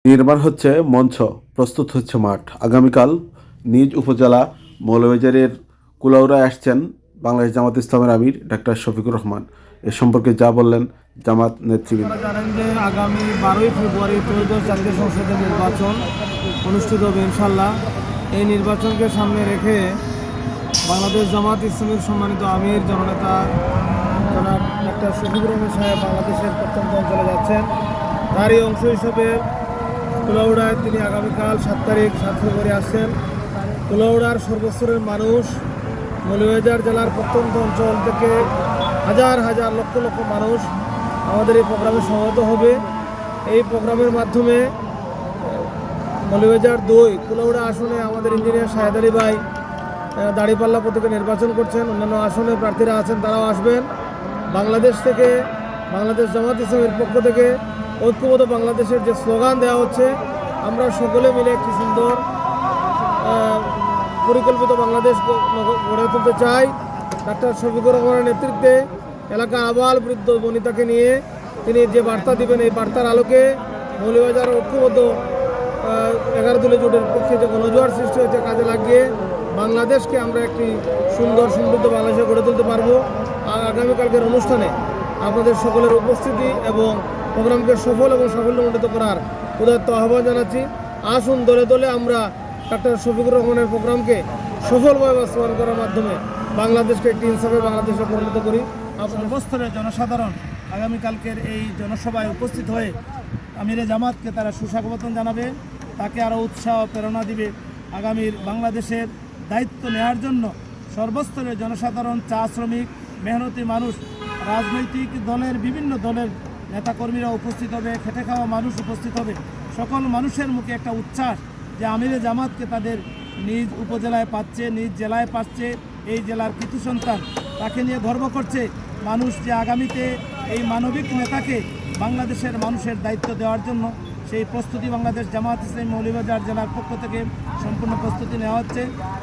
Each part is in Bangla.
নির্মাণ হচ্ছে মঞ্চ, প্রস্তুত হচ্ছে মাঠ। আগামীকাল নিজ উপজেলা মৌলভীবাজারের কুলাউড়ায় আসছেন বাংলাদেশ জামাত ইসলামের আমির ডাক্তার শফিকুর রহমান। এ সম্পর্কে যা বললেন জামাত নেতৃবৃন্দ। আপনারা জানেন যে আগামী 12ই ফেব্রুয়ারি ত্রয়োদশ জাতীয় সংসদের নির্বাচন অনুষ্ঠিত হবে ইনশাল্লাহ। এই নির্বাচনকে সামনে রেখে বাংলাদেশ জামাত ইসলামের সম্মানিত আমির জননেতা জনাব ডাক্তার শফিকুর রহমান সাহেব বাংলাদেশের প্রত্যন্ত অঞ্চলে যাচ্ছেন। তারই অংশ হিসেবে কুলাউড়ায় তিনি আগামীকাল 7 তারিখ 7 ফেব্রুয়ারি আসছেন। কুলাউড়ার সর্বস্তরের মানুষ, মৌলভীবাজার জেলার প্রত্যন্ত অঞ্চল থেকে হাজার হাজার লক্ষ লক্ষ মানুষ আমাদের এই প্রোগ্রামে সমবেত হবে। এই প্রোগ্রামের মাধ্যমে মৌলভীবাজার 2 কুলাউড়া আসনে আমাদের ইঞ্জিনিয়ার শাহেদ আলী ভাই দাঁড়িপাল্লা প্রতীকে নির্বাচন করছেন। অন্যান্য আসনে প্রার্থীরা আছেন, তারাও আসবেন। বাংলাদেশ থেকে, বাংলাদেশ জামাত ইসলামের পক্ষ থেকে ঐক্যবদ্ধ বাংলাদেশের যে স্লোগান দেওয়া হচ্ছে, আমরা সকলে মিলে একটি সুন্দর পরিকল্পিত বাংলাদেশ গড়ে তুলতে চাই। ডাক্তার শফিকুর রহমানের নেতৃত্বে এলাকা আবাল বৃদ্ধ বনিতাকে নিয়ে তিনি যে বার্তা দিবেন, এই বার্তার আলোকে মৌলভীবাজার ঐক্যবদ্ধ 11 দলীয় জোটের পক্ষে যে গণজোয়ার সৃষ্টি হয়েছে কাজে লাগিয়ে বাংলাদেশকে আমরা একটি সুন্দর সমৃদ্ধ বাংলাদেশে গড়ে তুলতে পারবো। আর আগামীকালকের অনুষ্ঠানে আপনাদের সকলের উপস্থিতি এবং প্রোগ্রামকে সফল এবং সাফল্যমণ্ডিত করার উদাত্ত আহ্বান জানাচ্ছি। আসুন দলে দলে আমরা ডাক্তার শফিকুর রহমানের প্রোগ্রামকে সফলভাবে বাস্তবায়ন করার মাধ্যমে বাংলাদেশকে একটি ইনসাফের বাংলাদেশে পরিণত করি। সর্বস্তরের জনসাধারণ আগামীকালকের এই জনসভায় উপস্থিত হয়ে আমিরে জামাতকে তারা সুস্বাগতম জানাবে, তাকে আরও উৎসাহ প্রেরণা দিবে আগামীর বাংলাদেশের দায়িত্ব নেওয়ার জন্য। সর্বস্তরের জনসাধারণ, চা শ্রমিক, মেহনতি মানুষ, রাজনৈতিক দলের বিভিন্ন দলের নেতাকর্মীরা উপস্থিত হবে, খেটে খাওয়া মানুষ উপস্থিত হবে। সকল মানুষের মুখে একটা উচ্ছ্বাস যে আমিরে জামাতকে তাদের নিজ উপজেলায় পাচ্ছে, নিজ জেলায় পাচ্ছে। এই জেলার কৃতি সন্তান, তাকে নিয়ে গর্ব করছে মানুষ যে আগামীতে এই মানবিক নেতাকে বাংলাদেশের মানুষের দায়িত্ব দেওয়ার জন্য সেই প্রস্তুতি বাংলাদেশ জামাত ইসলামী মৌলভীবাজার জেলার পক্ষ থেকে সম্পূর্ণ প্রস্তুতি নেওয়া হচ্ছে।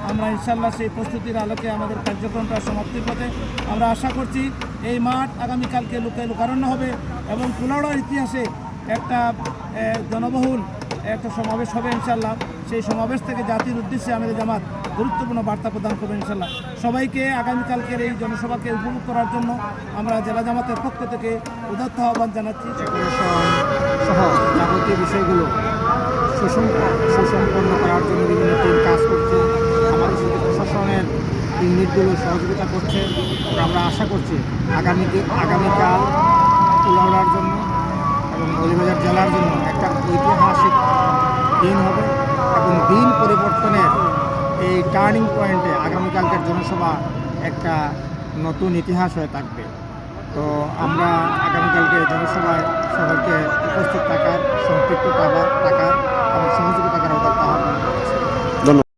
আমরা ইনশাল্লাহ সেই প্রস্তুতির আলোকে আমাদের কার্যক্রমটা সমাপ্তির পথে। আমরা আশা করছি এই মাঠ আগামীকালকে লোকারণ্য হবে এবং কুলাউড়ার ইতিহাসে একটা জনবহুল একটা সমাবেশ হবে ইনশাল্লাহ। সেই সমাবেশ থেকে জাতির উদ্দেশ্যে আমাদের জামাত গুরুত্বপূর্ণ বার্তা প্রদান করবে ইনশাল্লাহ। সবাইকে আগামীকালকের এই জনসভাকে উপভোগ করার জন্য আমরা জেলা জামাতের পক্ষ থেকে উদাত্ত আহ্বান জানাচ্ছি। সহ যাবতীয় বিষয়গুলো সুসম্পন্ন করার জন্য বিভিন্ন টিম কাজ করছে। আমাদের সাথে প্রশাসনের ইউনিটগুলো সহযোগিতা করছে। আমরা আশা করছি আগামীকাল কুলাউড়ার জন্য এবং মৌলভীবাজার জেলার জন্য একটা ঐতিহাসিক দিন হবে এবং দিন পরিবর্তনের এই টার্নিং পয়েন্টে আগামীকালকের জনসভা একটা নতুন ইতিহাস হয়ে থাকবে। তো আমরা আগামীকালকে জনসভায় সকলকে উপস্থিত থাকার, সম্পৃক্ত থাকার এবং সহযোগিতা করার কথা